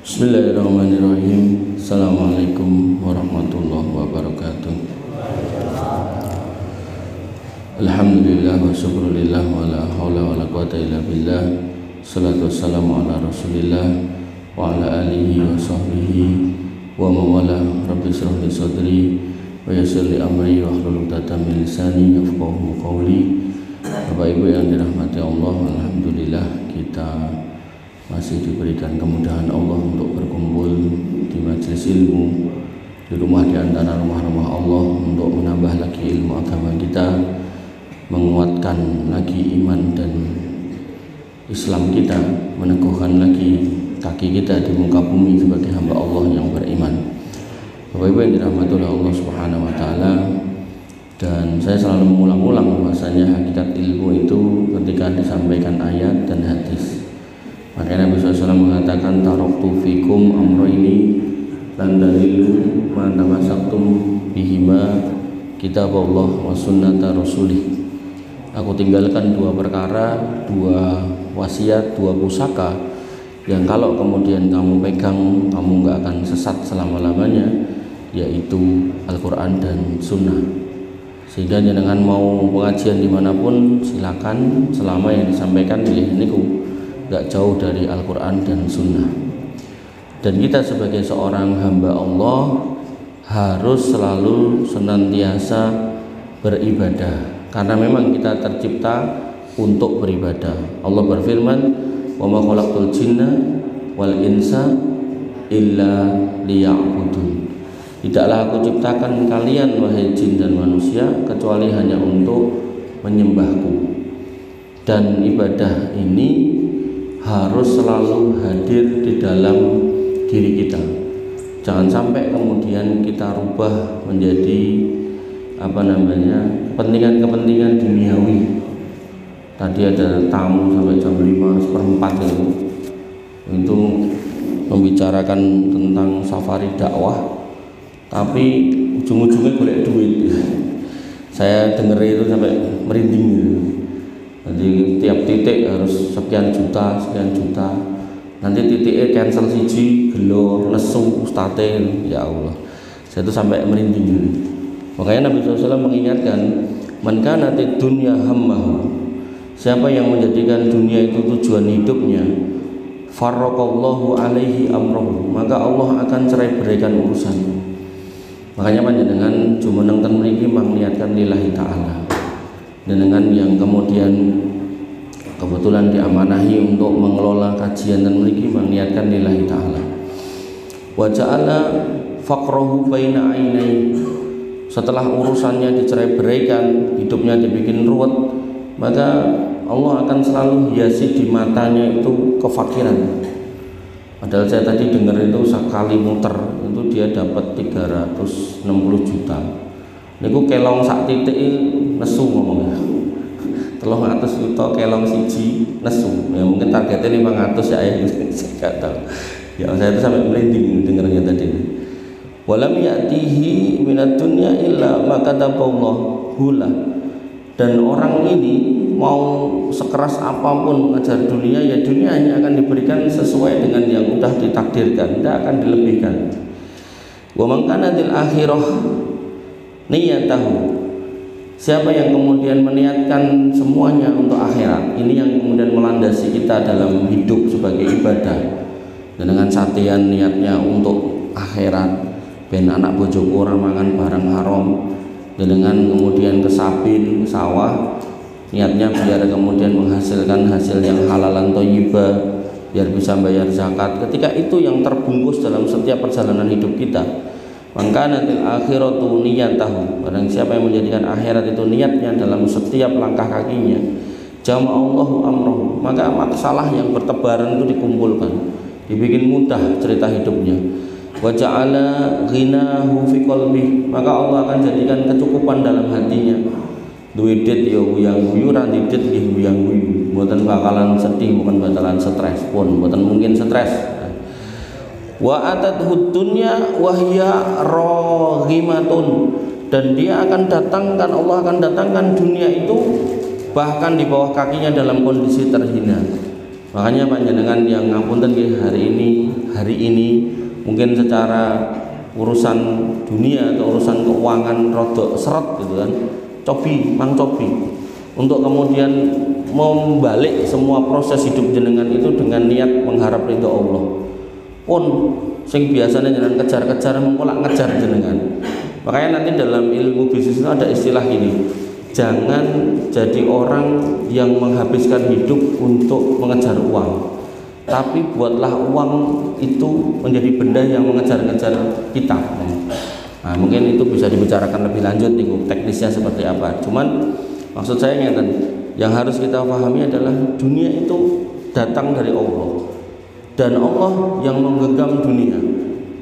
Bismillahirrahmanirrahim. Assalamualaikum warahmatullahi wabarakatuh. Alhamdulillah wa syukrulillah wa la hawla wa la quwata illa billah. Salatu wassalamu ala rasulillah wa ala alihi wa sahbihi wa mawala. Rabbi shrah li sadri wa yassir li amri wa hlul 'uqdatam min lisani yafqahu qawli. Bapak Ibu yang dirahmati Allah, alhamdulillah kita masih diberikan kemudahan Allah untuk berkumpul di majelis ilmu, di rumah di antara rumah-rumah Allah, untuk menambah lagi ilmu agama kita, menguatkan lagi iman dan Islam kita, meneguhkan lagi kaki kita di muka bumi sebagai hamba Allah yang beriman. Bapak Ibu yang dirahmati Allah Subhanahu wa taala, dan saya selalu mengulang-ulang bahwasanya hakikat ilmu itu ketika disampaikan ayat dan hadis. Makanya Nabi SAW mengatakan taraktu fikum amroini lan dalilu ma tamassaktum bihima kitabullah wa sunnata rasulih. Aku tinggalkan dua perkara, dua wasiat, dua pusaka yang kalau kemudian kamu pegang, kamu nggak akan sesat selama-lamanya, yaitu Al-Quran dan Sunnah. Sehingga dengan mau pengajian dimanapun silakan, selama yang disampaikan pilih niku gak jauh dari Al-Quran dan Sunnah. Dan kita sebagai seorang hamba Allah harus selalu senantiasa beribadah, karena memang kita tercipta untuk beribadah. Allah berfirman, wa ma khalaqtul jinna wal insa illa liya'budun. Tidaklah aku ciptakan kalian wahai jin dan manusia kecuali hanya untuk menyembahku. Dan ibadah ini harus selalu hadir di dalam diri kita. Jangan sampai kemudian kita rubah menjadi kepentingan-kepentingan duniawi. Tadi ada tamu sampai jam 5:04 itu membicarakan tentang safari dakwah, tapi ujung-ujungnya golek duit. Saya dengar itu sampai merinding gitu. Jadi tiap titik harus sekian juta. Nanti titiknya cancel siji, gelo, nesu, ustate, ya Allah. Saya itu sampai merinding. Makanya Nabi SAW mengingatkan, man kana tid dunya hammahu. Siapa yang menjadikan dunia itu tujuan hidupnya, farraqallahu alaihi amrahu, maka Allah akan cerai beraikan urusannya. Makanya panjenengan jumeneng ten mriki mangliatkan lillahi taala. Dan dengan yang kemudian kebetulan diamanahi untuk mengelola kajian dan memiliki meniatkan lillahi ta'ala. Wa ja'ala faqrahu baina ainai. Setelah urusannya dicerai-beraikan, hidupnya dibikin ruwet, maka Allah akan selalu hiasi di matanya itu kefakiran. Padahal saya tadi dengar itu sekali muter itu dia dapat 360 juta. Niku kelong sak titik nesu ngomongnya 300 juta kelong siji nesu, ya mungkin targetnya 500 ya, saya nggak tahu ya. Saya itu sampai merinding dengarnya tadi. Walam ya'tihi minad dunya illa ma kataballahu hula. Dan orang ini mau sekeras apapun mengejar dunia, ya dunia hanya akan diberikan sesuai dengan yang sudah ditakdirkan, tidak akan dilebihkan. Wa man kana til akhirah niyatahu. Siapa yang kemudian meniatkan semuanya untuk akhirat, ini yang kemudian melandasi kita dalam hidup sebagai ibadah. Dan dengan satian niatnya untuk akhirat, ben anak bojoku ora mangan barang haram. Dan dengan kemudian kesabin sawah, niatnya biar kemudian menghasilkan hasil yang halalan thayyibah, biar bisa bayar zakat. Ketika itu yang terbungkus dalam setiap perjalanan hidup kita, maka nanti akhiratu niyatahu. Barang siapa yang menjadikan akhirat itu niatnya dalam setiap langkah kakinya, jama'allahu amrahu, maka masalah yang bertebaran itu dikumpulkan, dibikin mudah cerita hidupnya. Wa ja'ala ghinahu fi qalbi, maka Allah akan jadikan kecukupan dalam hatinya. Duwe dit ya uyang-uyu, ra dit nggih uyang-uyu. Mboten bakalan sedih, bukan bakalan stres pun, mboten mungkin stres. Wa atathu dunya wa hiya raghimatun, dan dia akan datangkan, Allah akan datangkan dunia itu bahkan di bawah kakinya dalam kondisi terhina. Makanya panjenengan yang ngapunten hari ini mungkin secara urusan dunia atau urusan keuangan rodok seret gitu kan, cobi untuk kemudian membalik semua proses hidup jenengan itu dengan niat mengharap ridho Allah. Pun sing biasanya jenengan kejar-kejar mengkolak ngejar jenengan. Makanya nanti dalam ilmu bisnis itu ada istilah ini, jangan jadi orang yang menghabiskan hidup untuk mengejar uang, tapi buatlah uang itu menjadi benda yang mengejar-ngejar kita. Nah, mungkin itu bisa dibicarakan lebih lanjut nih, teknisnya seperti apa. Cuman maksud saya yang harus kita pahami adalah dunia itu datang dari Allah, dan Allah yang menggenggam dunia.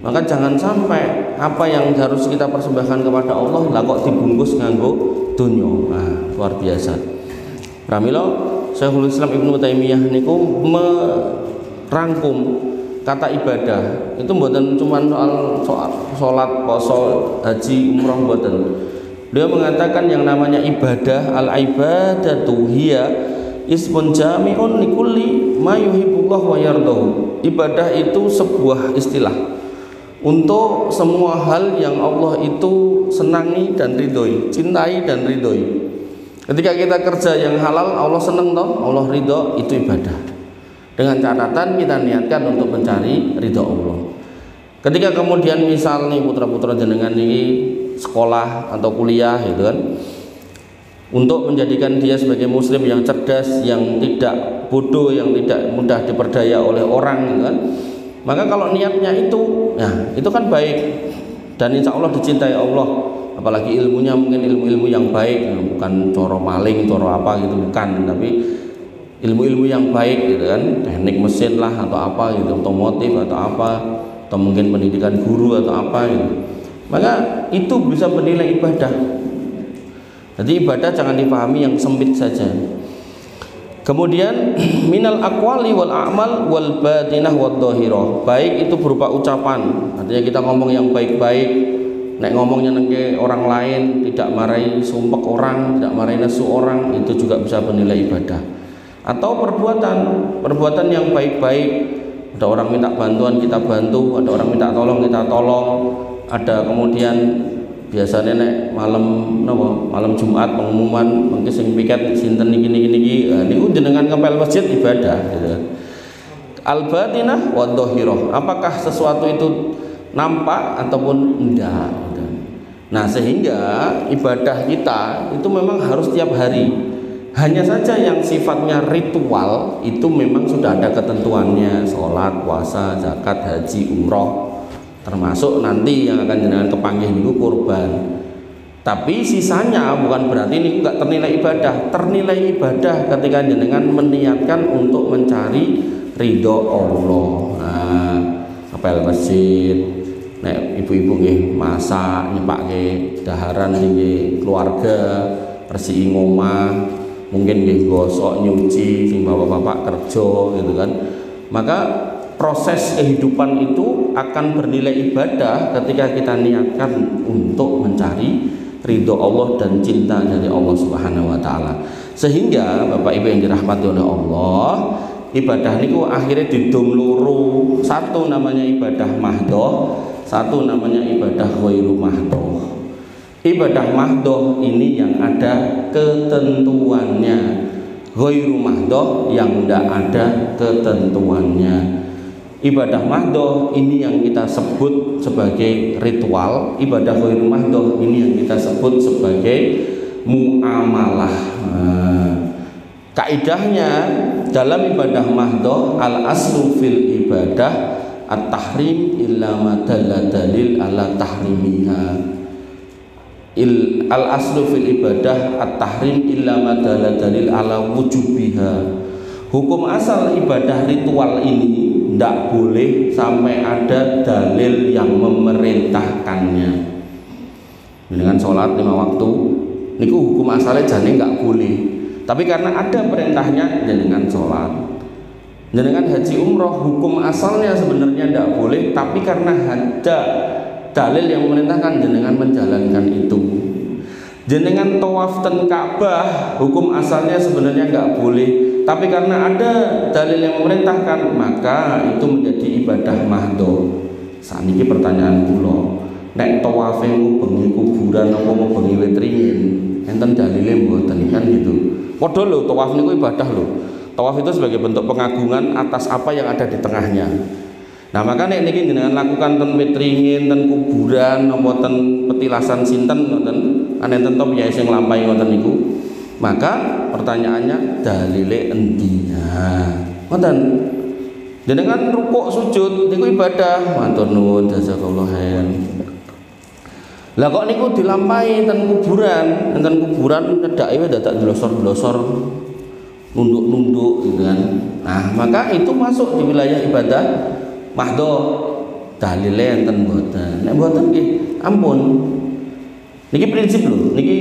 Maka jangan sampai apa yang harus kita persembahkan kepada Allah lah kok dibungkus nganggo dunia. Nah, luar biasa. Pramila Syekhul Islam Ibnu Taimiyah niku merangkum kata ibadah itu mboten cuma soal salat, poso, haji, umroh, mboten. Dia mengatakan yang namanya ibadah, al-ibadatu hiya ismun jami'un likulli ma yuhibbullah wa yardahu. Ibadah itu sebuah istilah untuk semua hal yang Allah itu senangi dan ridhoi, cintai dan ridhoi. Ketika kita kerja yang halal, Allah senang toh, Allah ridho, itu ibadah. Dengan catatan kita niatkan untuk mencari ridho Allah. Ketika kemudian misal nih putra-putra jenengan ini sekolah atau kuliah gitu kan, untuk menjadikan dia sebagai muslim yang cerdas, yang tidak bodoh, yang tidak mudah diperdaya oleh orang gitu kan. Maka kalau niatnya itu, nah itu kan baik dan insya Allah dicintai Allah. Apalagi ilmunya mungkin ilmu-ilmu yang baik, bukan coro maling, coro apa gitu, bukan, tapi ilmu-ilmu yang baik gitu kan, teknik mesin lah atau apa gitu, otomotif atau apa, atau mungkin pendidikan guru atau apa gitu. Maka itu bisa bernilai ibadah. Jadi ibadah jangan dipahami yang sempit saja. Kemudian minal aqwali wal a'mal wal batinah wad dhahirah. Baik itu berupa ucapan, artinya kita ngomong yang baik-baik, nek ngomongnya nengke orang lain, tidak marahi sumpek orang, tidak marahi nesu orang, itu juga bisa bernilai ibadah. Atau perbuatan yang baik-baik, ada orang minta bantuan kita bantu, ada orang minta tolong kita tolong, ada kemudian biasanya nek malam Jumat pengumuman mungkin sing piket sinten niki niku jenengan ngepel masjid ibadah gitu. Al-batinah wa dhahirah, apakah sesuatu itu nampak ataupun enggak gitu. Nah, sehingga ibadah kita itu memang harus tiap hari. Hanya saja yang sifatnya ritual itu memang sudah ada ketentuannya, sholat, puasa, zakat, haji, umroh, termasuk nanti yang akan jenengan kepanggih niku kurban. Tapi sisanya bukan berarti ini enggak ternilai ibadah. Ternilai ibadah ketika jenengan meniatkan untuk mencari ridho Allah. Nah, apel masjid, nek ibu-ibu nggih masak, nyepake daharan nggih keluarga, bersih omah, mungkin nggih gosok nyuci sing bapak-bapak kerja gitu kan. Maka proses kehidupan itu akan bernilai ibadah ketika kita niatkan untuk mencari ridho Allah dan cinta dari Allah Subhanahu wa taala. Sehingga Bapak Ibu yang dirahmati oleh Allah, ibadah niku akhirnya didom loro. Satu namanya ibadah mahdoh, satu namanya ibadah ghairu mahdoh. Ibadah mahdoh ini yang ada ketentuannya, ghairu mahdoh yang tidak ada ketentuannya. Ibadah mahdoh ini yang kita sebut sebagai ritual, ibadah ghairu mahdoh ini yang kita sebut sebagai muamalah. Kaidahnya dalam ibadah mahdoh, al aslu fil ibadah at-tahrim illa ma dalla dalil ala tahrimiha. Al aslu fil ibadah at-tahrim illa ma dalla dalil ala wujubiha. Hukum asal ibadah ritual ini tidak boleh sampai ada dalil yang memerintahkannya. Dengan sholat 5 waktu niku hukum asalnya jane nggak boleh, tapi karena ada perintahnya jenengan sholat. Jenengan haji umroh hukum asalnya sebenarnya tidak boleh, tapi karena ada dalil yang memerintahkan jenengan menjalankan itu. Jenengan tawaf ten Ka'bah hukum asalnya sebenarnya nggak boleh, Tapi karena ada dalil yang memerintahkan, maka itu menjadi ibadah mahdo. Saat ini pertanyaan kula, nek tawafe bengi kuburan apa mau bengi wetringin, enten dalile mboten kan gitu. Padha lho tawaf niku ibadah lho. Tawaf itu sebagai bentuk pengagungan atas apa yang ada di tengahnya. Nah, maka nek niki jenengan lakukan ten wetringin, ten kuburan, apa ten petilasan sinten ngoten, enten to piye sing nglampahi ngoten niku. Maka pertanyaannya dalile endi? Ngoten. Jenengan rukuk sujud niku ibadah, matur nuwun jazakallahu khairan. Lah kok niku dilampahi ten kuburan nedake dadak glosor-glosor, nunduk-nunduk gitu kan. Nah, maka itu masuk di wilayah ibadah mahdo. Dalile enten mboten. Nek mboten nggih ampun. Niki prinsip lho, niki.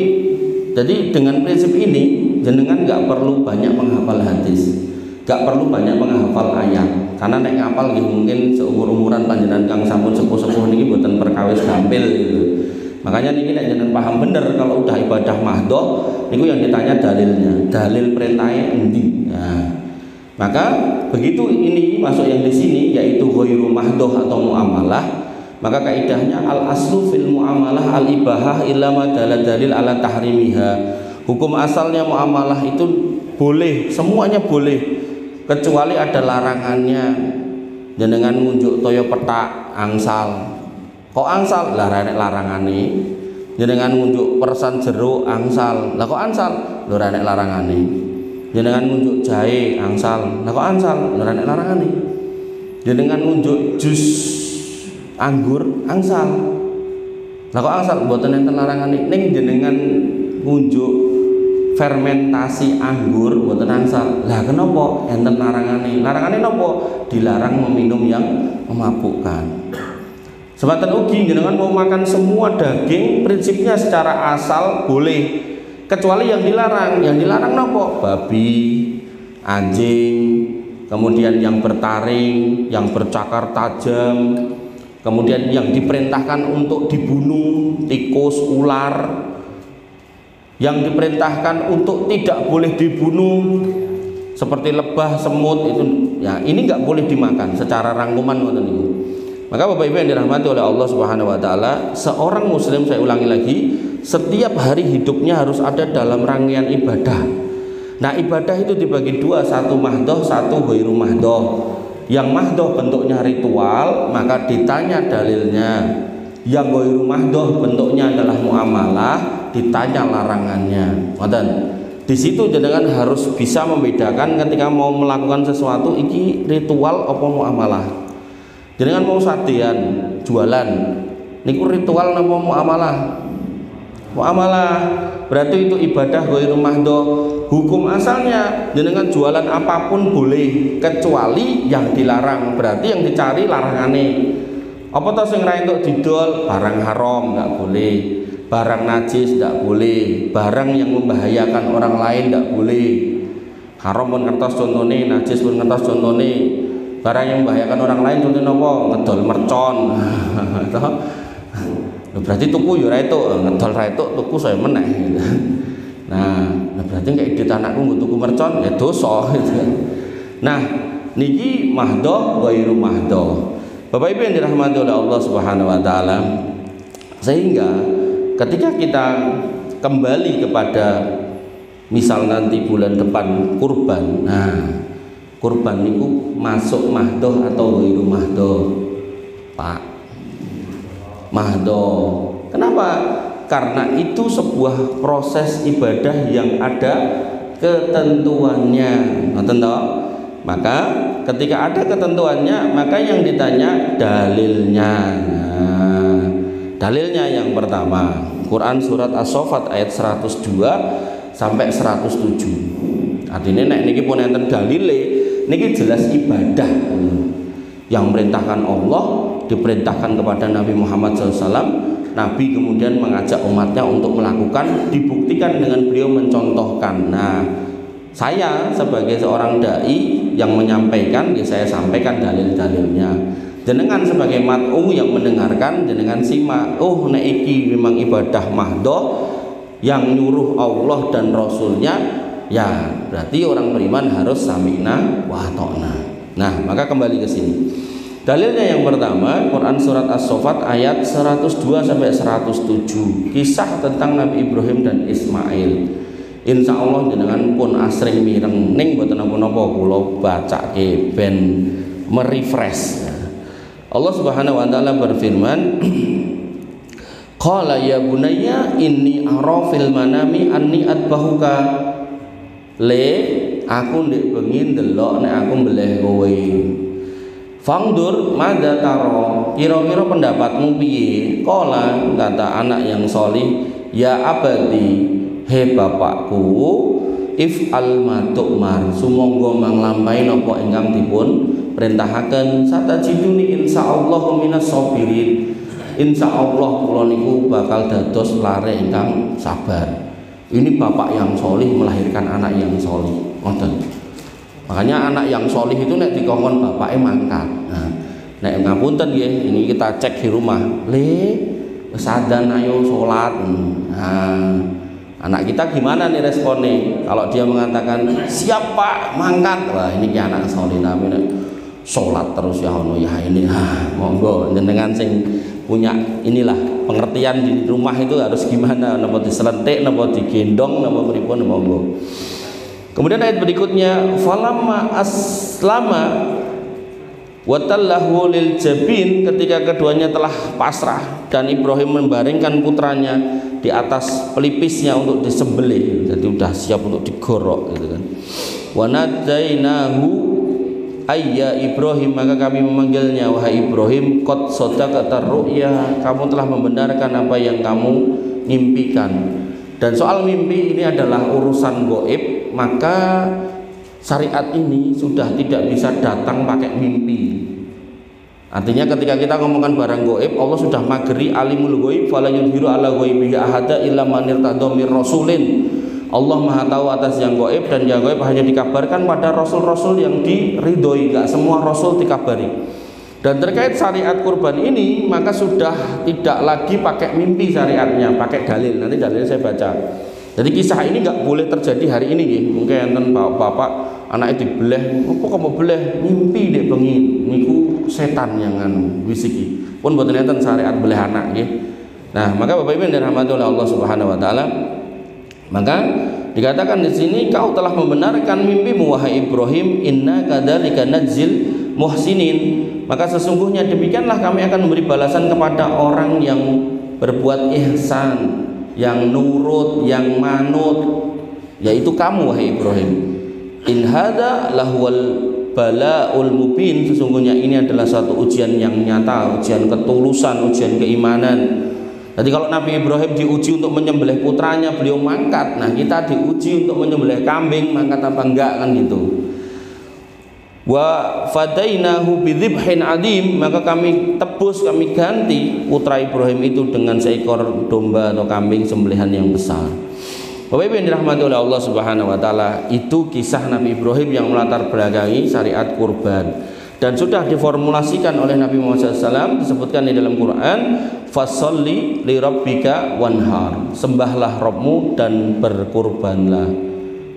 Jadi dengan prinsip ini jenengan nggak perlu banyak menghafal hadis, nggak perlu banyak menghafal ayat, karena nek ngapal gitu mungkin seumur-umuran panjenengan kang sampun sepuh-sepuh niki boten perkawis gampil gitu. Makanya niki nek jenengan paham bener kalau udah ibadah mahdo, niku yang ditanya dalilnya, dalil perintahnya endi. Nah, maka begitu ini masuk yang di sini yaitu ghairu mahdo atau muamalah. Maka kaidahnya al aslu fil muamalah al ibahah illa ma dalil ala tahrimiha. Hukum asalnya muamalah itu boleh, semuanya boleh kecuali ada larangannya. Jenengan ngunjuk toyo petak angsal. Kok angsal? Lah nek larangane. Jenengan ngunjuk persan jeruk angsal. Lah kok angsal? Lho nek larangane. Jenengan ngunjuk jahe angsal. Lah kok angsal? Lho nek larangane. Jenengan ngunjuk jus anggur angsal. Lah kok angsal mboten enten larangane. Ning jenengan ngunjuk fermentasi anggur mboten angsal. Lah kenapa enten larangane? Larangane napa? Dilarang meminum yang memabukkan. Sebatas ugi jenengan mau makan semua daging prinsipnya secara asal boleh kecuali yang dilarang. Yang dilarang napa? Babi, anjing, kemudian yang bertaring, yang bercakar tajam, kemudian yang diperintahkan untuk dibunuh, tikus, ular, yang diperintahkan untuk tidak boleh dibunuh seperti lebah, semut itu ya ini nggak boleh dimakan secara rangkuman ngoten niku. Maka Bapak Ibu yang dirahmati oleh Allah Subhanahu wa taala, seorang muslim, saya ulangi lagi, setiap hari hidupnya harus ada dalam rangkaian ibadah. Nah, ibadah itu dibagi dua, satu mahdoh, satu ghairu mahdoh. Yang mahdoh bentuknya ritual, maka ditanya dalilnya. Yang ghairu mahdoh bentuknya adalah muamalah, ditanya larangannya. Ngoten. Di situ jenengan harus bisa membedakan ketika mau melakukan sesuatu iki ritual apa muamalah. Jenengan mau sadean jualan niku ritual napa muamalah? Muamalah. Berarti itu ibadah ghairu mahdoh. Hukum asalnya jenengan jualan apapun boleh kecuali yang dilarang. Berarti yang dicari larangane. Apa to sing ra entuk didol? Barang haram enggak boleh, barang najis enggak boleh, barang yang membahayakan orang lain enggak boleh. Haram pun ngertos contone, najis pun ngertos contone. Barang yang membahayakan orang lain contohnya apa? Ngedol mercon. Berarti tuku ya ra entuk, ngedol ra entuk, tuku saya meneh. Nah, berarti kayak di tanahku nggo tuku mercon ya dosa gitu. Nah, niki mahdoh ghairu mahdoh. Bapak Ibu yang dirahmati oleh Allah Subhanahu wa taala, sehingga ketika kita kembali kepada misal nanti bulan depan kurban. Nah, kurban niku masuk mahdoh atau ghairu mahdoh? Pak, mahdoh. Kenapa? Karena itu sebuah proses ibadah yang ada ketentuannya. Ngoten to? Maka ketika ada ketentuannya, maka yang ditanya dalilnya. Nah, dalilnya yang pertama, Quran surat As-Saffat ayat 102 sampai 107. Artinya nek niki pun enten dalile, niki jelas ibadah. Yang merintahkan Allah, diperintahkan kepada Nabi Muhammad SAW. Nabi kemudian mengajak umatnya untuk melakukan, dibuktikan dengan beliau mencontohkan. Nah, saya sebagai seorang dai yang menyampaikan, ya saya sampaikan dalil-dalilnya. Jenengan sebagai mat'u yang mendengarkan, jenengan simak. Oh, nek iki memang ibadah mahdoh yang nyuruh Allah dan Rasulnya, Ya, berarti orang beriman harus sami'na wa ata'na. Nah, maka kembali ke sini. Dalilnya yang pertama, Quran surat As-Saffat ayat 102 sampai 107. Kisah tentang Nabi Ibrahim dan Ismail. Insya Allah jenengan pun asring mireng ning boten napa-napa kula bacake ben merefresh. Allah Subhanahu wa taala berfirman, qala ya bunayya inni ara fil manami anni atbahuka. Le aku ndek bengi ndelok nek aku mbeleh kowe. Fangdur madza taro, kira-kira pendapatmu piye? Qala, kata anak yang solih, ya abadi, he bapakku, if al matukmar, sumangga manglampahi napa ingkang dipun perintahaken, satajiduni insyaallah minas sabirin. Insyaallah kula niku bakal dados lare ingkang sabar. Ini bapak yang solih melahirkan anak yang solih. Ngoten. Makanya anak yang solih itu nek dikongkon bapaknya mangkat. Nah, nek ngapunten nggih, ini kita cek di rumah. Le, sadan ayo sholat. Nah, anak kita gimana nih responnya? Kalau dia mengatakan siap pak, mangkat. Wah ini anak solih, tapi nek sholat terus ya ono ya ini. Monggo jenengan sing punya inilah pengertian di rumah itu harus gimana? Napa diselentik, napa digendong, napa pripun, monggo. Kemudian ayat berikutnya, falamma aslama watallahu lil jabin, ketika keduanya telah pasrah dan Ibrahim membaringkan putranya di atas pelipisnya untuk disembelih, jadi sudah siap untuk digorok gitu kan. Wa nadainahu ayya Ibrahim, maka kami memanggilnya, wahai Ibrahim, qad sadaqata ru'ya, kamu telah membenarkan apa yang kamu mimpikan. Dan soal mimpi ini adalah urusan gaib, maka syariat ini sudah tidak bisa datang pakai mimpi. Artinya ketika kita ngomongkan barang gaib, Allah sudah mageri alimul ghaib fala yudhiru ala ghaibihi ahada illa man irtada mir rasulin. Allah Maha tahu atas yang gaib, dan yang gaib hanya dikabarkan pada rasul-rasul yang diridhoi, enggak semua rasul dikabari. Dan terkait syariat kurban ini, maka sudah tidak lagi pakai mimpi syariatnya, pakai dalil. Nanti dalilnya saya baca. Jadi kisah ini nggak boleh terjadi hari ini, ya. Mungkin enten bapak anaknya dibeleh, apa kamu beleh? Mimpi dek bengi, niku setan yang wisiki. Pun buat enten syariat beleh anak, ya. Nah, maka bapak ibu yang dirahmati oleh Allah Subhanahu Wa Taala, maka dikatakan di sini, kau telah membenarkan mimpimu wahai Ibrahim, inna kadzalika najzil muhsinin, maka sesungguhnya demikianlah kami akan memberi balasan kepada orang yang berbuat ihsan, yang nurut, yang manut, yaitu kamu wahai Ibrahim. In hadza lahwal balaul mubin, sesungguhnya ini adalah suatu ujian yang nyata, ujian ketulusan, ujian keimanan. Jadi kalau Nabi Ibrahim diuji untuk menyembelih putranya, beliau mangkat. Nah, kita diuji untuk menyembelih kambing, mangkat apa enggak kan gitu. Wa fadainahu bidzibhin adim, maka kami tebus, kami ganti putra Ibrahim itu dengan seekor domba atau kambing sembelihan yang besar. Bapak Ibu yang dirahmati oleh Allah Subhanahu Wa Taala, itu kisah Nabi Ibrahim yang melatar belakangi syariat kurban, dan sudah diformulasikan oleh Nabi Muhammad SAW, disebutkan di dalam Quran, fasolli li rabbika wanhar, sembahlah Rabbmu dan berkurbanlah.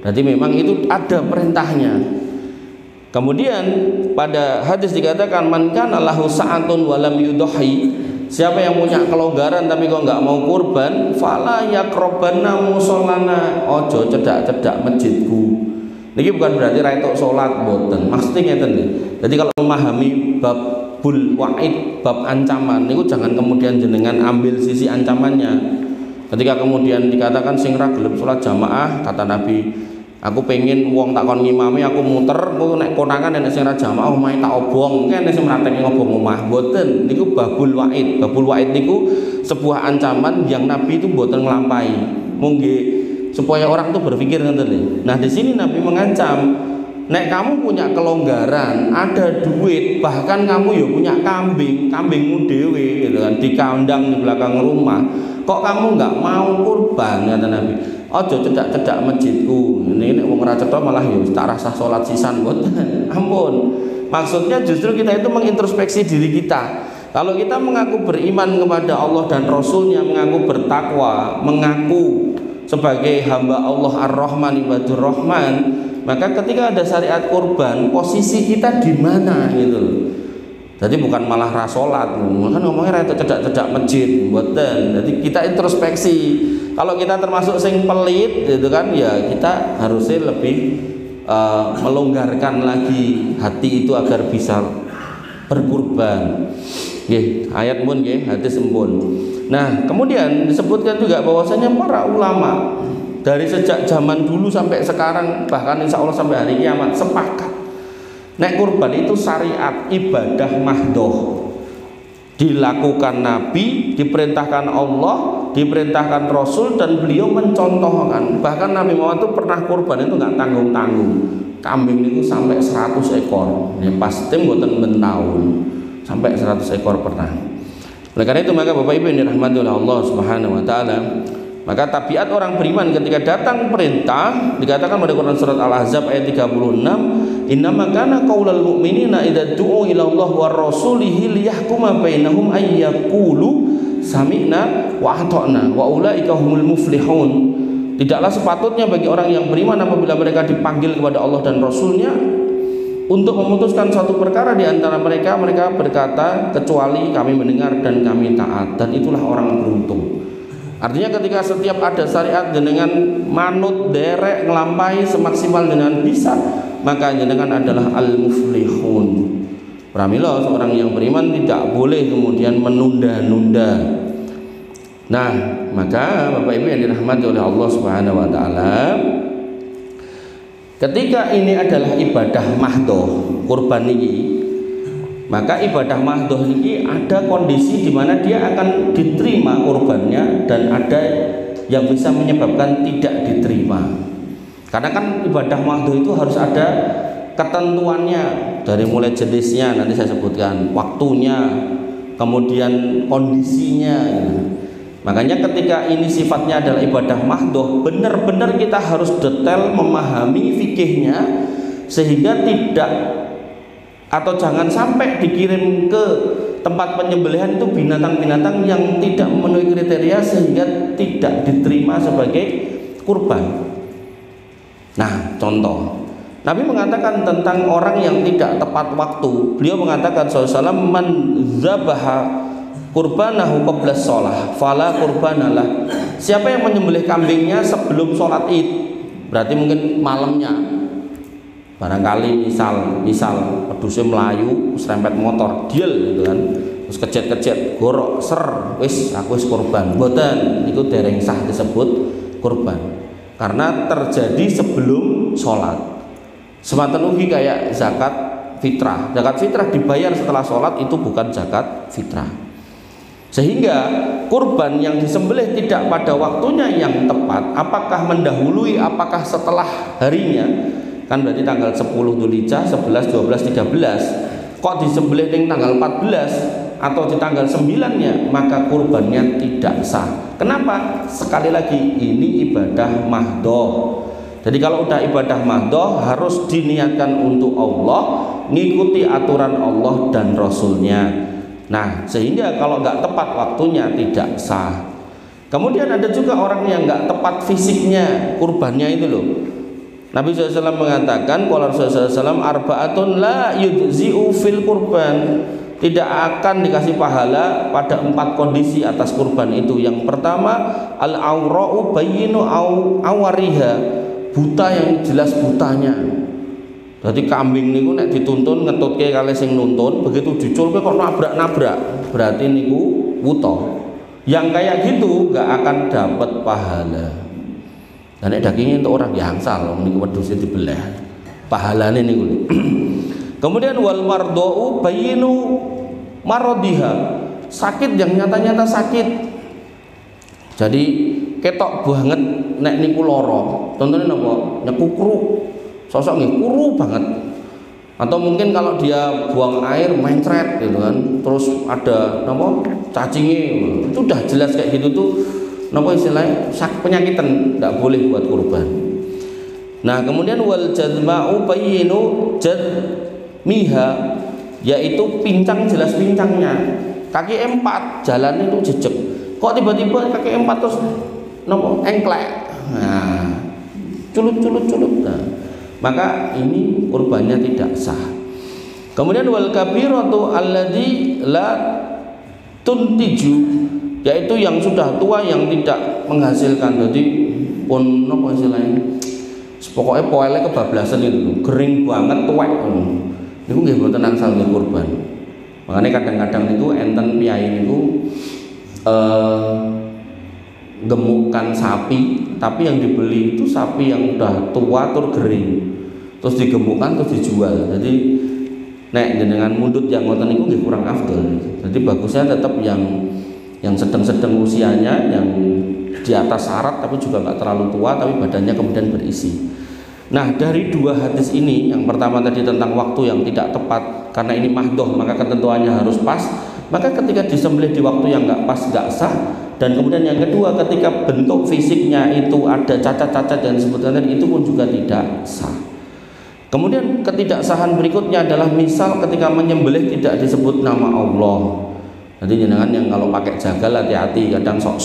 Jadi memang itu ada perintahnya. Kemudian pada hadis dikatakan, man kana lahu sa'atun wa lam yudhi, siapa yang punya kelonggaran tapi kok enggak mau kurban, fala yaqrabanna musallana, ojo cedak-cedak masjidku. Niki bukan berarti ra entuk salat, mboten. Maksudnya ngeten nggih. Jadi kalau memahami bab bul wa'id, bab ancaman niku jangan kemudian jenengan ambil sisi ancamannya. Ketika kemudian dikatakan sing ra gelem salat jamaah, kata Nabi, aku pengen wong tak kon ngimami, aku muter, aku nek konangan nek sing ra jamaah omahe tak obong, kene sing mrateni ngobong omah. Mboten, niku babul wa'id. Babul wa'id niku sebuah ancaman yang Nabi itu mboten nglampahi. Mungkin supaya orang tuh berpikir ngeten. Nah, di sini Nabi mengancam, nek kamu punya kelonggaran, ada duit, bahkan kamu ya punya kambing, kambingmu dhewe gitu kan, di kandang di belakang rumah, kok kamu nggak mau kurban, kata Nabi. Ojo cedak-cedak masjidku. Ini wong ora cetha malah ya tak rasa salat sisan, mboten. Ampun. Maksudnya justru kita itu mengintrospeksi diri kita. Kalau kita mengaku beriman kepada Allah dan Rasulnya, mengaku bertakwa, mengaku sebagai hamba Allah Ar-Rahman Ibadur Rahman, maka ketika ada syariat kurban, posisi kita di mana gitu loh. Jadi bukan malah rasolat, kan ngomongnya itu cedak-cedak masjid, buatan. Jadi kita introspeksi. Kalau kita termasuk sing pelit, gitu kan, ya kita harusnya lebih melonggarkan lagi hati itu agar bisa berkurban. Ayat pun, hadis pun. Nah, kemudian disebutkan juga bahwasanya para ulama dari sejak zaman dulu sampai sekarang, bahkan insya Allah sampai hari kiamat, sepakat nek kurban itu syariat ibadah mahdoh, dilakukan Nabi, diperintahkan Allah, diperintahkan Rasul, dan beliau mencontohkan. Bahkan Nabi Muhammad itu pernah kurban itu nggak tanggung-tanggung, kambing itu sampai 100 ekor, ya pasti mboten bentahun, sampai 100 ekor pernah. Oleh karena itu maka Bapak Ibu yang dirahmati oleh Allah Subhanahu wa taala, maka tabiat orang beriman ketika datang perintah, dikatakan pada Quran surat Al-Ahzab ayat 36, innama kana qaulal mu'minina idza du'u ila Allah wa rasulihi liyahkuma bainahum ay yaqulu sami'na wa ata'na wa ulaika humul muflihun. Tidaklah sepatutnya bagi orang yang beriman apabila mereka dipanggil kepada Allah dan Rasulnya untuk memutuskan suatu perkara di antara mereka, mereka berkata kecuali kami mendengar dan kami taat, dan itulah orang beruntung. Artinya ketika setiap ada syariat jenengan manut derek ngelampai semaksimal dengan bisa, maka jenengan adalah al-muflihun. Pramila seorang yang beriman tidak boleh kemudian menunda-nunda. Nah, maka Bapak Ibu yang dirahmati oleh Allah Subhanahu wa taala, ketika ini adalah ibadah mahdoh kurban ini, maka ibadah mahdoh ini ada kondisi di mana dia akan diterima kurbannya, dan ada yang bisa menyebabkan tidak diterima. Karena kan ibadah mahdoh itu harus ada ketentuannya, dari mulai jenisnya nanti saya sebutkan, waktunya, kemudian kondisinya. Makanya ketika ini sifatnya adalah ibadah mahdoh, benar-benar kita harus detail memahami fikihnya, sehingga tidak atau jangan sampai dikirim ke tempat penyembelihan itu binatang-binatang yang tidak memenuhi kriteria sehingga tidak diterima sebagai kurban. Nah, contoh Nabi mengatakan tentang orang yang tidak tepat waktu. Beliau mengatakan SAW, man zabaha qurbanahu qabla shalah fala qurbanalah. Siapa yang menyembelih kambingnya sebelum sholat Id, berarti mungkin malamnya, barangkali misal pedusnya melayu serempet motor diel gitu kan, terus kejet gorok ser wis aku wis kurban, mboten itu dereng sah disebut kurban karena terjadi sebelum sholat. Semanten ugi kayak zakat fitrah dibayar setelah sholat, itu bukan zakat fitrah. Sehingga kurban yang disembelih tidak pada waktunya yang tepat, apakah mendahului, apakah setelah harinya, kan berarti tanggal 10 Dzulhijjah, 11, 12, 13, kok disembelih di tanggal 14 atau di tanggal 9-nya, maka kurbannya tidak sah. Kenapa? Sekali lagi, ini ibadah mahdoh. Jadi kalau udah ibadah mahdoh harus diniatkan untuk Allah, ngikuti aturan Allah dan Rasulnya. Nah, sehingga kalau nggak tepat waktunya tidak sah. Kemudian ada juga orang yang nggak tepat fisiknya kurbannya itu loh. Nabi SAW mengatakan, kalau Rasulullah SAW, arba'atun la yujzi'u fil kurban, tidak akan dikasih pahala pada 4 kondisi atas kurban itu. Yang pertama, al-awra'u bayyinu awariha, buta yang jelas butanya. Jadi kambing niku nek dituntun ngetutke kali sing nuntun, begitu diculke kok nabrak-nabrak, berarti niku buta. Yang kayak gitu gak akan dapat pahala. Dan nek dagingnya untuk orang diangsal, niku wedhuse dibelah. Pahalane niku. Kemudian wal mardhu bayyinu maradiha, sakit yang nyata-nyata sakit. Jadi ketok banget nek niku lara. Contohnya napa? Nek kukru, sosok nggih kuru banget. Atau mungkin kalau dia buang air mencret gitu kan, terus ada napa? Cacingnya. Itu udah jelas kayak gitu tuh napa istilahnya penyakitan, tidak boleh buat kurban. Nah, kemudian wal jazma'u bayyinu jadmiha, yaitu pincang jelas pincangnya. Kaki 4 jalan itu jejeg. Kok tiba-tiba kaki 4 terus napa engklek? Nah, culut. Nah, maka ini kurbannya tidak sah. Kemudian wal kabiratu alladzi la tuntiju, yaitu yang sudah tua yang tidak menghasilkan. Jadi pun apa istilahnya? Pokoknya poele kebablasan itu, kering banget tuwek. Niku nggih mboten angsal kurban. Makanya kadang-kadang itu enten piyai niku gemukkan sapi, tapi yang dibeli itu sapi yang udah tua tur kering, terus digemukkan terus dijual. Jadi nek jenengan mundut yang ngoten niku nggih kurang afdol. Jadi bagusnya tetap yang sedang-sedang usianya, yang di atas syarat tapi juga nggak terlalu tua, tapi badannya kemudian berisi. Nah, dari dua hadis ini, yang pertama tadi tentang waktu yang tidak tepat, karena ini mahdoh maka ketentuannya harus pas, maka ketika disembelih di waktu yang nggak pas nggak sah. Dan kemudian yang kedua, ketika bentuk fisiknya itu ada cacat-cacat dan sebetulnya itu pun juga tidak sah. Kemudian ketidaksahan berikutnya adalah misal ketika menyembelih tidak disebut nama Allah. Jadi jenengan yang kalau pakai jagal hati-hati, kadang sok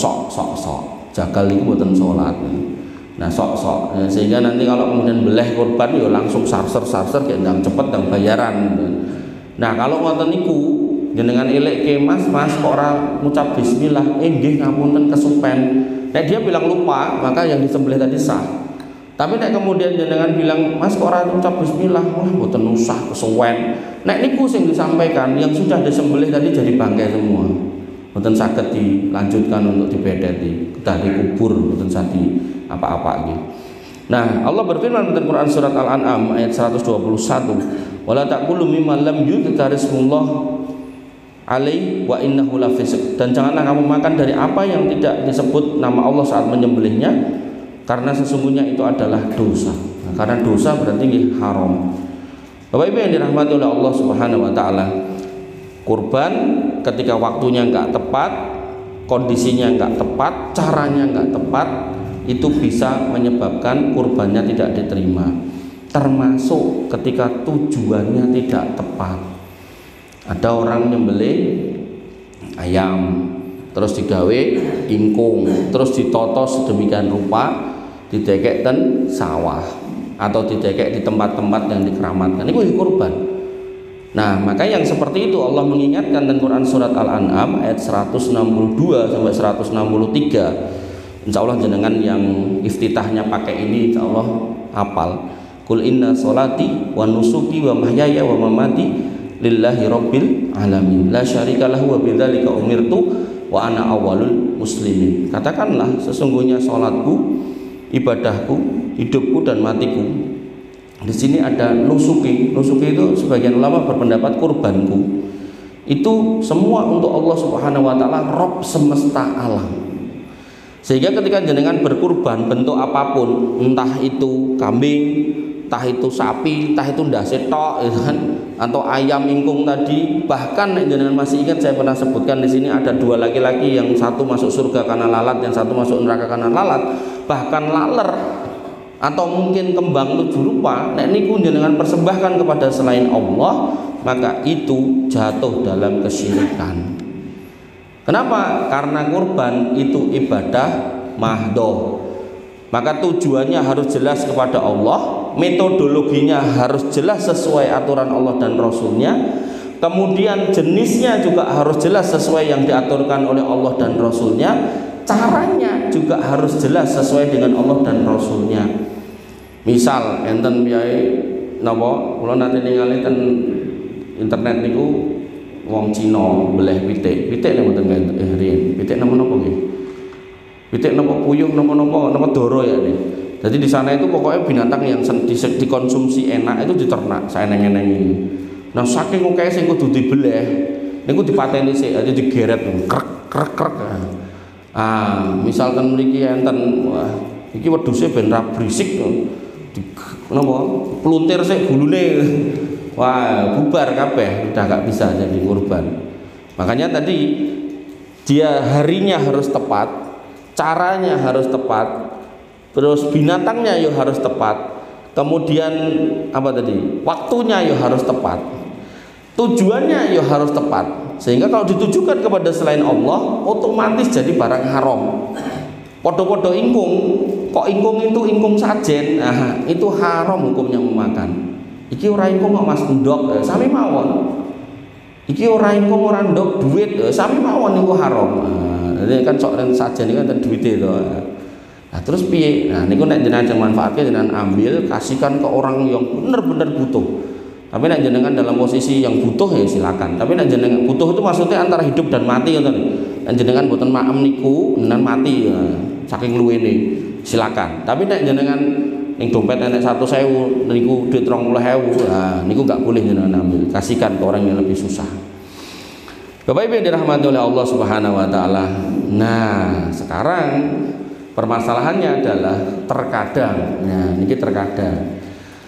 jagal itu buatan sholat. Nah sok sehingga nanti kalau kemudian beleh kurban ya langsung sarser kayak ndang cepet ndang bayaran. Nah kalau ngoten niku jenengan elekke mas kok ora ngucap bismillah, nggih ngapunten kesupen. Nek dia bilang lupa, maka yang disembelih tadi sah. Tapi nek kemudian jenengan bilang mas kok ora ngucap bismillah, wah mboten usah kesuwen. Nek niku sing disampaikan yang sudah disembelih tadi jadi bangkai semua. Mboten saged dilanjutkan untuk dibedeti, kedah dikubur, mboten saged apa-apa gitu. Nah, Allah berfirman dalam Quran surat Al-An'am ayat 121, "Wala taqulu mimma lam yuzkar ismullah alaihi wa innahu lafisq." Dan janganlah kamu makan dari apa yang tidak disebut nama Allah saat menyembelihnya, karena sesungguhnya itu adalah dosa. Nah, karena dosa berarti haram. Bapak Ibu yang dirahmati oleh Allah Subhanahu wa taala, kurban ketika waktunya enggak tepat, kondisinya enggak tepat, caranya enggak tepat, itu bisa menyebabkan kurbannya tidak diterima. Termasuk ketika tujuannya tidak tepat. Ada orang nyembelih ayam, terus digawe ingkung, terus ditoto sedemikian rupa, didekek ten sawah atau didekek di tempat-tempat yang dikeramatkan, itu kurban. Nah, maka yang seperti itu Allah mengingatkan dalam Quran surat Al-An'am ayat 162 sampai 163. Insya Allah jenengan yang iftitahnya pakai ini insya Allah hafal. Qul inna sholati wa nusuki wa mahyaya wa mamati lillahi rabbil alamin la syarika lahu wa bidzalika umirtu wa ana awwalul muslimin. Katakanlah sesungguhnya salatku, ibadahku, hidupku dan matiku. Di sini ada nusuki. Nusuki itu sebagian ulama berpendapat kurbanku. Itu semua untuk Allah Subhanahu wa taala, Rabb semesta alam. Sehingga ketika jenengan berkurban bentuk apapun, entah itu kambing, entah itu sapi, entah itu ndase tok, kan, atau ayam ingkung tadi, bahkan jenengan masih ingat saya pernah sebutkan di sini ada dua laki-laki yang satu masuk surga karena lalat, yang satu masuk neraka karena lalat, bahkan laler atau mungkin kembang 7 rupa, nek niku jenengan persembahkan kepada selain Allah, maka itu jatuh dalam kesyirikan. Kenapa? Karena kurban itu ibadah mahdoh. Maka tujuannya harus jelas kepada Allah, metodologinya harus jelas sesuai aturan Allah dan Rasulnya, kemudian jenisnya juga harus jelas sesuai yang diaturkan oleh Allah dan Rasulnya, caranya juga harus jelas sesuai dengan Allah dan Rasulnya. Misal enten piyai napa kula nate ningali ten internet niku wong Cina beleh pitik nek mboten riyen. Pitik napa-napa nggih? Pitik napa puyuh napa doro ya nih. Jadi di sana itu pokoknya binatang yang dikonsumsi enak itu diternak saeneng-eneng ini. Nah saking akeh sing kudu dibeleh niku dipateni sik aja digeret krek. Misalkan mriki enten wah iki wedhuse ben ra brisik napa pluntir sik gulune. Wah, bubar kabeh, udah gak bisa jadi kurban. Makanya tadi dia harinya harus tepat, caranya harus tepat, terus binatangnya ya harus tepat, kemudian apa tadi? Waktunya ya harus tepat, tujuannya ya harus tepat. Sehingga kalau ditujukan kepada selain Allah, otomatis jadi barang haram. Podo-podo ingkung kok ingkung itu ingkung sajen, itu haram hukumnya memakan. Iki ora ingkung kok Mas ndok, sami mawon. Iki ora ingkung ora ndok duit, sami mawon niku haram. Jadi kan sok sajen iki kan duwite to. Nah, terus piye? Nah, niku nek jenengan manfaatke jenengan ambil, kasihkan ke orang yang benar-benar butuh. Tapi nek jenengan dalam posisi yang butuh ya silakan. Tapi nek jenengan butuh itu maksudnya antara hidup dan mati ngoten. Nek jenengan mboten maem niku jenengan mati ya, saking luwene silakan. Tapi nek jenengan ning dompet enek 100.000 niku duit 20.000, nah niku gak boleh jenengan ambil. Kasihkan ke orang yang lebih susah. Bapak Ibu yang dirahmati oleh Allah Subhanahu wa taala. Nah, sekarang permasalahannya adalah terkadang, nah ini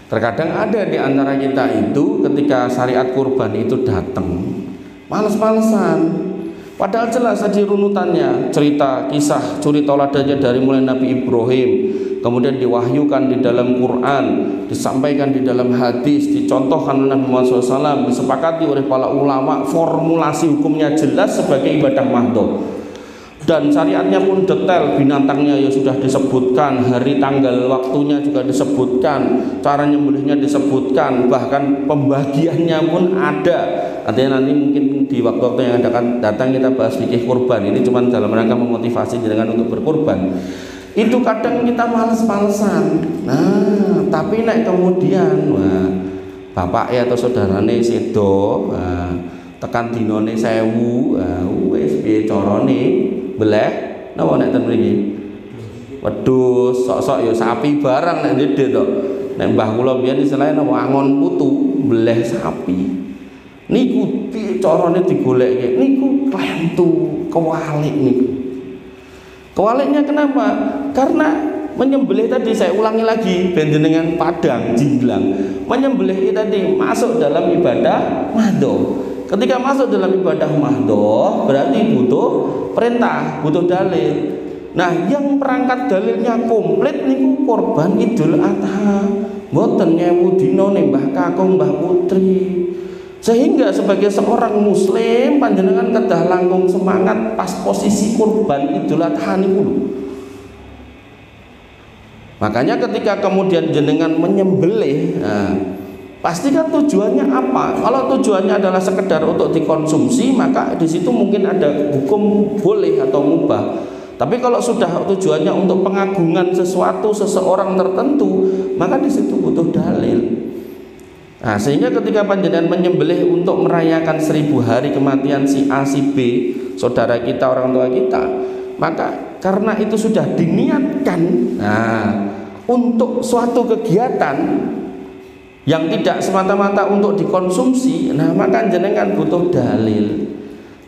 terkadang ada di antara kita itu ketika syariat kurban itu datang males-malesan. Padahal jelas tadi runutannya, cerita kisah curi toladannya dari mulai Nabi Ibrahim, kemudian diwahyukan di dalam Quran, disampaikan di dalam hadis, dicontohkan oleh Nabi Muhammad SAW, disepakati oleh para ulama, formulasi hukumnya jelas sebagai ibadah mahdoh. Dan syariatnya pun detail, binatangnya ya sudah disebutkan, hari tanggal waktunya juga disebutkan, cara nyembelihnya disebutkan, bahkan pembagiannya pun ada. Artinya nanti mungkin di waktu-waktu yang akan datang kita bahas fikih kurban. Ini cuma dalam rangka memotivasi jenengan untuk berkurban. Itu kadang kita males-malesan. Nah, tapi nek kemudian bapak ya atau saudarane sedo, tekan dinone 1000, wis piye carane beleh napa nek ten mriki wedhus sok-sok ya sapi barang nek ndedhe to. Nek mbah kula biyen istilahnya napa angon putu beleh sapi niku piye carane digolekke niku klentu kewalik niku. Kewaliknya kenapa? Karena menyembelih tadi, saya ulangi lagi ben jenengan padang jinglang, menyembelih tadi masuk dalam ibadah mahdoh. Ketika masuk dalam ibadah mahdoh berarti butuh perintah, butuh dalil. Nah, yang perangkat dalilnya komplit niku kurban Idul Adha. Mboten nyewu dina ning Mbah Kakung, Mbah Putri. Sehingga sebagai seorang muslim panjenengan kedah langkung semangat pas posisi kurban Idul Adha niku. Makanya ketika kemudian jenengan menyembelih, pastikan tujuannya apa. Kalau tujuannya adalah sekedar untuk dikonsumsi, maka di situ mungkin ada hukum boleh atau mubah. Tapi kalau sudah tujuannya untuk pengagungan sesuatu seseorang tertentu, maka di situ butuh dalil. Nah, sehingga ketika panjenengan menyembelih untuk merayakan 1000 hari kematian si A si B, saudara kita, orang tua kita, maka karena itu sudah diniatkan, untuk suatu kegiatan yang tidak semata-mata untuk dikonsumsi, nah maka jenengan butuh dalil.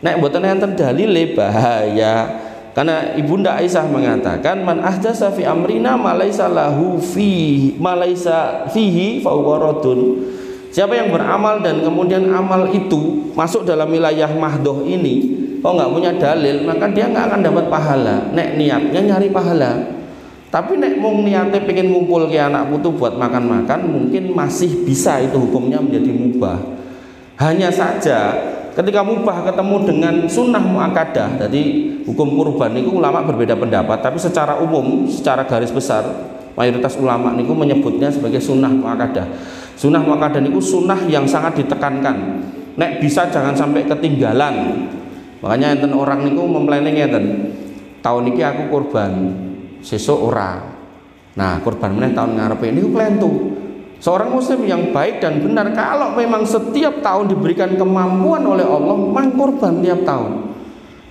Nek mboten enten dalile bahaya. Karena Ibunda Aisyah mengatakan man ahdasa fi amrina ma laisa lahu fi ma laisa fihi fa huwa raddun. Siapa yang beramal dan kemudian amal itu masuk dalam wilayah mahdoh ini, kok nggak punya dalil, maka dia nggak akan dapat pahala. Nek niatnya nyari pahala. Tapi nek mung niate pengen ngumpul ke anak putu buat makan-makan, mungkin masih bisa itu hukumnya menjadi mubah. Hanya saja ketika mubah ketemu dengan sunnah muakkadah, jadi hukum kurban itu ulama berbeda pendapat, tapi secara umum, secara garis besar mayoritas ulama niku menyebutnya sebagai sunnah muakkadah. Sunnah muakkadah niku sunnah yang sangat ditekankan. Nek bisa jangan sampai ketinggalan. Makanya enten orang niku memplanning ngeten. Tahun ini aku kurban, sesuk ora. Nah, kurban meneh tahun ngarepe niku klentu. Seorang muslim yang baik dan benar kalau memang setiap tahun diberikan kemampuan oleh Allah mangkurban tiap tahun.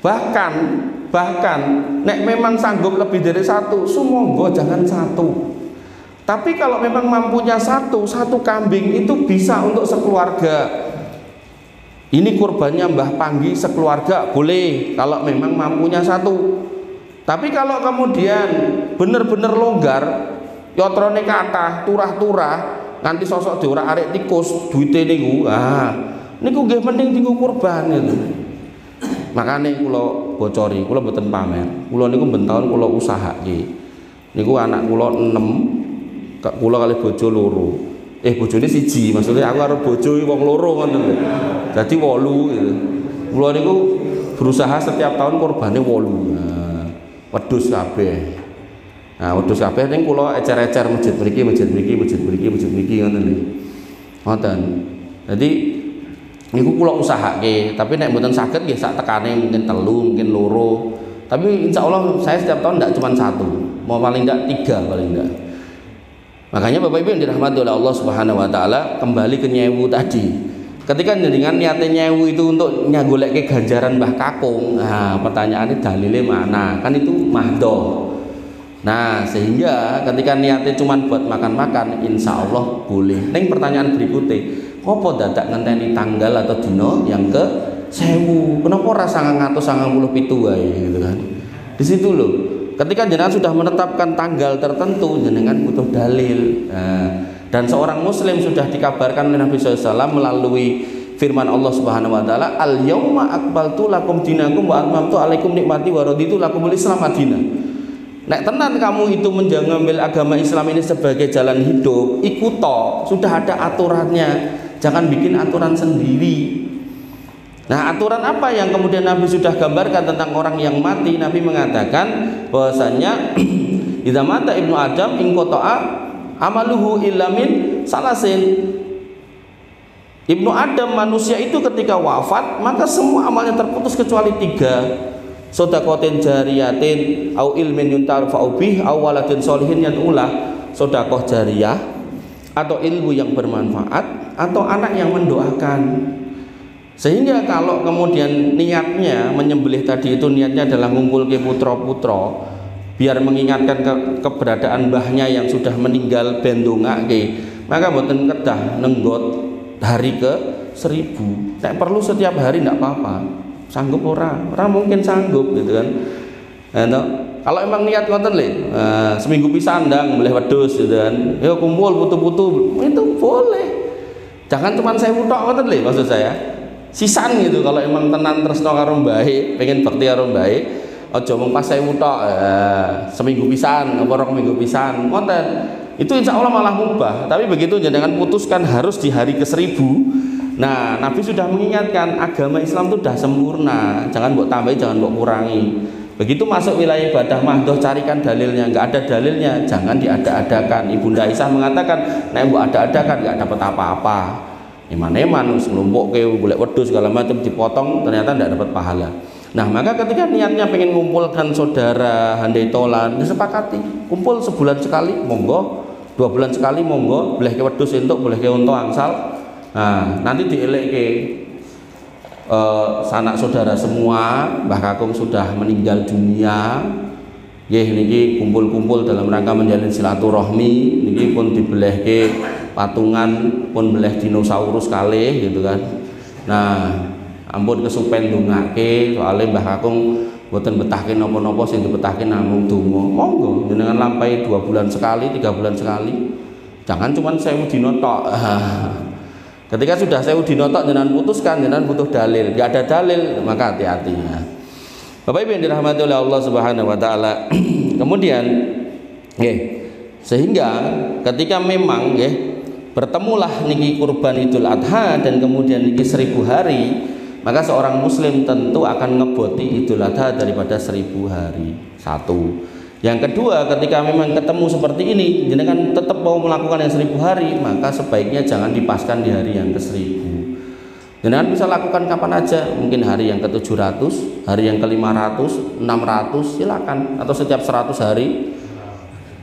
Bahkan nek memang sanggup lebih dari satu, sumangga jangan satu. Tapi kalau memang mampunya satu kambing itu bisa untuk sekeluarga. Ini kurbannya Mbah Panggi sekeluarga boleh kalau memang mampunya satu. Tapi kalau kemudian benar-benar longgar, yotrone kathah, turah-turah, nganti sosok diurak arek tikus, duwite niku, niku nggih mending dienggo kurban itu. Makane kula bocori, kula mboten pamer. Kula niku ben taun kula usahake. Niku anak kula 6, kula kali bojo loro. Bojone siji, maksudnya aku karo bojo wong loro ngoten lho. Dadi 8 gitu. Kula niku berusaha setiap tahun kurbane 8. Wedhus kabeh. Nah, wedhus kabeh ning kula ecer-ecer masjid mriki ngoten lho. Ngoten. Dadi niku kula usahake, tapi nek mboten saged nggih sak tekane mungkin 3, mungkin 2. Tapi insya Allah saya setiap tahun tidak cuma 1, mau paling tidak 3 paling tidak. Makanya Bapak Ibu yang dirahmati oleh Allah Subhanahu wa taala, kembali ke nyewu tadi. Ketika jenengan niate nyewu itu untuk nyagoleke ganjaran Mbah Kakung, nah pertanyaannya dalile mana? Kan itu mahdoh. Nah, sehingga ketika niatnya cuma buat makan-makan, insya Allah boleh. Neng pertanyaan berikutnya, apa dadak ngenteni tanggal atau dino yang ke 1000? Kenapa ora 997 wae gitu kan? Di situ loh. Ketika jenengan sudah menetapkan tanggal tertentu, jenengan butuh dalil. Nah, dan seorang muslim sudah dikabarkan oleh Nabi SAW melalui firman Allah Subhanahu wa taala, al yauma akmaltu lakum dinakum wa atmamtu alaikum nikmati wa raditu lakumul Islam madinah. Nek tenan kamu itu mengambil agama Islam ini sebagai jalan hidup, ikut toh, sudah ada aturannya. Jangan bikin aturan sendiri. Nah, aturan apa yang kemudian Nabi sudah gambarkan tentang orang yang mati? Nabi mengatakan bahwasanya idza mata ibnu Adam in qata'a amaluhu illa min salasin. Ibnu Adam manusia itu ketika wafat maka semua amalnya terputus kecuali 3. Sodakotin jariyatin au ilmin yuntarfa'u bih au waladin sholihin yad'ulah. Sodakoh jariyah atau ilmu yang bermanfaat atau anak yang mendoakan. Sehingga kalau kemudian niatnya menyembelih tadi itu niatnya adalah ngumpul ke putra-putra biar mengingatkan keberadaan mbahnya yang sudah meninggal bendongake, maka mboten kedah nenggot hari ke 1000. Nek perlu setiap hari tidak apa-apa. Sanggup orang mungkin sanggup gitu kan. Nah, kalau emang niat ngoten le, seminggu pisan ndang meleh wedhus gitu kan. Ya kumpul putu-putu itu boleh. Jangan cuma 1000 tok ngoten le maksud saya. Sisan gitu kalau emang tenan tresno karo mbahe, pengen bakti karo mbahe, aja mung pas 1000 tok, seminggu pisan apa 2 minggu pisan. Ngoten. Itu insya Allah malah mubah. Tapi begitu jangan putuskan harus di hari ke 1000. Nah, Nabi sudah mengingatkan agama Islam itu sudah sempurna, jangan mbok tambahi, jangan mbok kurangi. Begitu masuk wilayah ibadah mahdoh, carikan dalilnya. Enggak ada dalilnya, jangan diada-adakan. Ibunda Aisyah mengatakan, nek mbok ada-adakan enggak dapat apa-apa. Eman-eman ngelumpuk ke golek wedhus segala macam dipotong ternyata enggak dapat pahala. Nah, maka ketika niatnya pengen ngumpulkan saudara handai tolan, disepakati kumpul sebulan sekali, monggo, 2 bulan sekali, monggo, boleh ke wedhus entuk, boleh ke unta angsal. Nah, nanti dielekke sanak saudara semua, Mbah Kakung sudah meninggal dunia. Nggih niki kumpul-kumpul dalam rangka menjalin silaturahmi, niki pun dibelehke patungan pun beleh dinosaurus kalih gitu kan. Nah, ampun kesupen ndongake soalnya Mbah Kakung mboten betahke napa-napa, sing dibetahke namung donga. Monggo jenengan lampahi 2 bulan sekali, 3 bulan sekali. Jangan cuma 1000 dina tok. Ketika sudah 1000 dina tok jenengan putuskan, jenengan butuh dalil. Enggak ada dalil, maka hati-hati ya. Bapak Ibu yang dirahmati oleh Allah Subhanahu wa taala. Kemudian nggih, sehingga ketika memang nggih bertemulah niki kurban Idul Adha dan kemudian niki 1000 hari, maka seorang muslim tentu akan ngeboti Idul Adha daripada 1000 hari. 1. Yang kedua, ketika memang ketemu seperti ini, jenengan tetap mau melakukan yang 1000 hari, maka sebaiknya jangan dipaskan di hari yang ke-1000. Jenengan bisa lakukan kapan aja, mungkin hari yang ke-700, hari yang ke-500, 600, silakan, atau setiap 100 hari.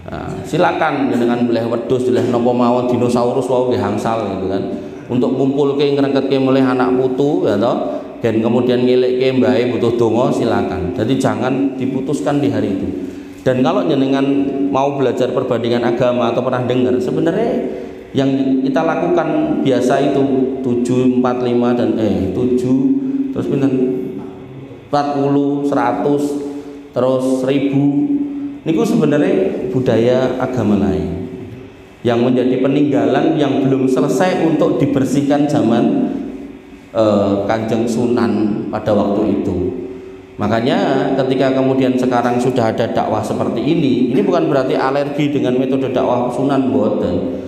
Nah, silakan jenengan boleh wedhus, boleh napa mawon dinosaurus wae hangsal gitu kan. Untuk ngumpulke ngrengketke mulih anak putu ya toh, dan kemudian ngelekke mbahe butuh donga, silakan. Jadi jangan diputuskan di hari itu. Dan kalau jenengan mau belajar perbandingan agama atau pernah dengar, sebenarnya yang kita lakukan biasa itu 745 dan 7 terus pinten 40 100 terus 1000 niku sebenarnya budaya agama lain yang menjadi peninggalan yang belum selesai untuk dibersihkan zaman Kanjeng Sunan pada waktu itu. Makanya ketika kemudian sekarang sudah ada dakwah seperti ini bukan berarti alergi dengan metode dakwah Sunan, mboten.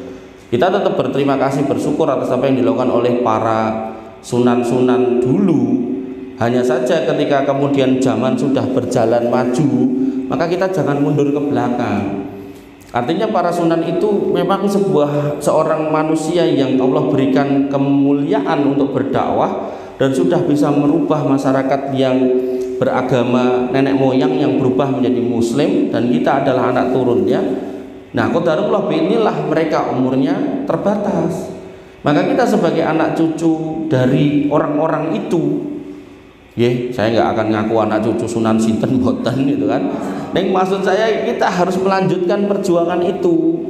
Kita tetap berterima kasih, bersyukur atas apa yang dilakukan oleh para sunan-sunan dulu. Hanya saja ketika kemudian zaman sudah berjalan maju, maka kita jangan mundur ke belakang. Artinya para sunan itu memang seorang manusia yang Allah berikan kemuliaan untuk berdakwah dan sudah bisa merubah masyarakat yang beragama nenek moyang yang berubah menjadi muslim, dan kita adalah anak turunnya. Nah, qadarullah inilah mereka umurnya terbatas. Maka kita sebagai anak cucu dari orang-orang itu, saya nggak akan ngaku anak cucu Sunan Sinten boten gitu kan. Neng maksud saya kita harus melanjutkan perjuangan itu.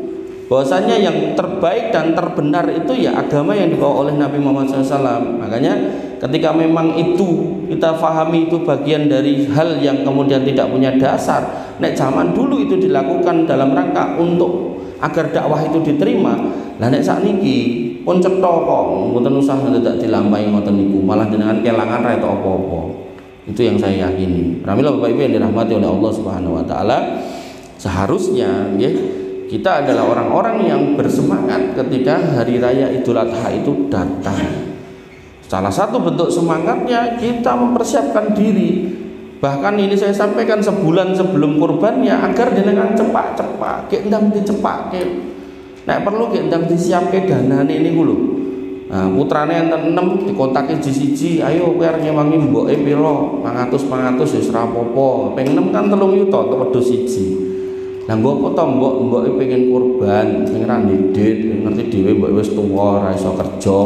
Bahwasanya yang terbaik dan terbenar itu ya agama yang dibawa oleh Nabi Muhammad SAW. Makanya ketika memang itu kita fahami itu bagian dari hal yang kemudian tidak punya dasar. Nek zaman dulu itu dilakukan dalam rangka untuk agar dakwah itu diterima. Lah nek sakniki pun cetha kok mboten usah ndak dilampahi ngoten niku, malah jenengan kelangan ra etok apa-apa. Itu yang saya yakini. Alhamdulillah Bapak Ibu yang dirahmati oleh Allah Subhanahu wa taala, seharusnya kita adalah orang-orang yang bersemangat ketika hari raya Idul Adha itu datang. Salah satu bentuk semangatnya kita mempersiapkan diri. Bahkan ini saya sampaikan sebulan sebelum kurbannya agar jenengan cepak-cepak, ki ndang dicepake. Nek perlu ki ndang disiapke danane niku lho. Nah, putrane enten 6 dikontake siji-siji, ayo kowe arep ngewangi mboke pira? 500 wis ora apa-apa. Ping 6 kan 3 yuta tok wedhus siji. Lah nggo apa to mboke pengen kurban, sing ra ndidit, ngerti dhewe mbok wis tuwa ora iso kerja.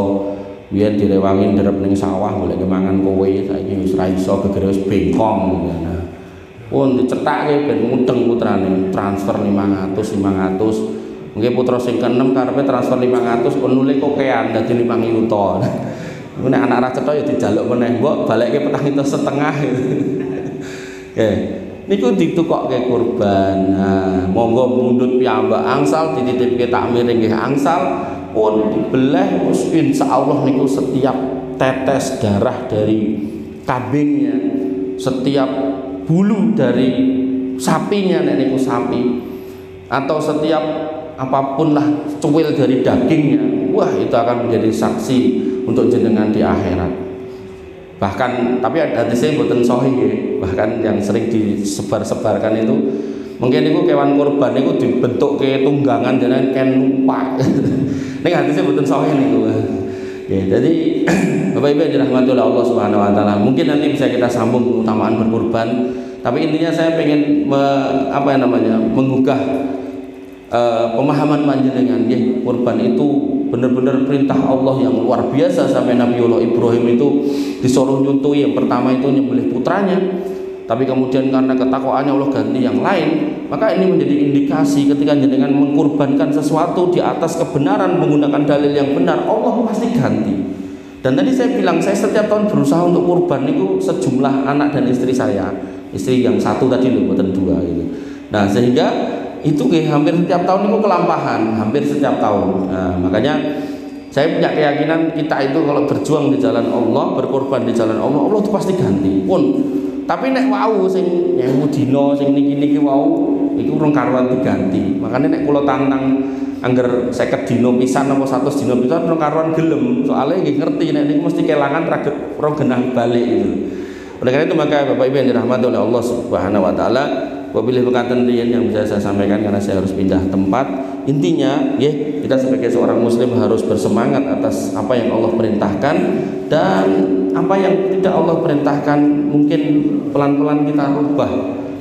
Biyen direwangi nderep ning sawah golek mangan kowe, saiki wis ra iso gegere wis bengkong. Nah, pun dicethake ben mudeng putrane, transfer 500. Mungkin putra sing ke-6 karepe transfer 500 kon nule kokean dadi 5 yuta. Nek anak ra cetha ya dijaluk meneh, mbok balekke 4,5 juta. Niku ditukokke kurban. Nah, monggo mundhut piyambak angsal dititipke takmir nggih angsal pun dibeleh wis insyaallah niku setiap tetes darah dari kambingnya, setiap bulu dari sapinya nek niku sapi, atau setiap apapun lah cuwil dari dagingnya, wah itu akan menjadi saksi untuk jenengan di akhirat. Bahkan tapi hadisnya mboten sahih, bahkan yang sering disebar-sebarkan itu mungkin itu kewan kurban itu dibentuk ke tunggangan jenengan ken numpak. Ning hadisnya mboten sahih niku. Jadi Bapak Ibu yang dirahmati oleh Allah Subhanahu wa taala, mungkin nanti bisa kita sambung keutamaan berkurban, tapi intinya saya pengen menggugah pemahaman panjenengan kurban itu benar-benar perintah Allah yang luar biasa, sampai Nabiullah Ibrahim itu disuruh nyuntui yang pertama itu nyembelih putranya, tapi kemudian karena ketakwaannya Allah ganti yang lain. Maka ini menjadi indikasi ketika jenengan mengkurbankan sesuatu di atas kebenaran menggunakan dalil yang benar, Allah pasti ganti. Dan tadi saya bilang saya setiap tahun berusaha untuk kurban itu sejumlah anak dan istri saya, istri yang satu tadi loh, bukan 2 gitu. Nah sehingga itu hampir setiap tahun itu kelampahan, hampir setiap tahun. Nah, makanya saya punya keyakinan kita itu kalau berjuang di jalan Allah, berkorban di jalan Allah, Allah itu pasti ganti pun. Tapi nek wau sing 1000 dina sing niki wau iku urung karuan diganti. Makanya nek kula tantang angger 50 dina pisan apa 100 dina pisan urung karuan gelem. Soalnya nggih ngerti nek niku mesti kelangan ora genah balik gitu. Oleh karena itu maka Bapak Ibu yang dirahmati oleh Allah Subhanahu wa taala, wabillahi mekaten riyen yang bisa saya sampaikan karena saya harus pindah tempat. Intinya kita sebagai seorang muslim harus bersemangat atas apa yang Allah perintahkan, dan apa yang tidak Allah perintahkan mungkin pelan-pelan kita rubah,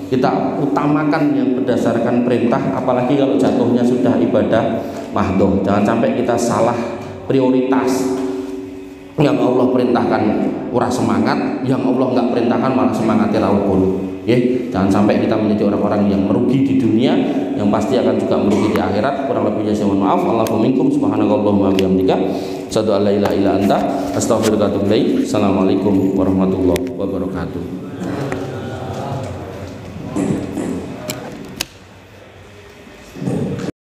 kita utamakan yang berdasarkan perintah, apalagi kalau jatuhnya sudah ibadah mahdhah. Jangan sampai kita salah prioritas. Yang Allah perintahkan ora semangat, yang Allah enggak perintahkan malah semangatnya laukul. Jangan sampai kita menjadi orang-orang yang merugi di dunia, yang pasti akan juga merugi di akhirat. Kurang lebihnya saya mohon maaf. Allahu minkum subhanakallahumma wa bihamdika asyhadu an la ilaha illa anta astaghfiruka wa atubu ilaik. Assalamualaikum warahmatullahi wabarakatuh.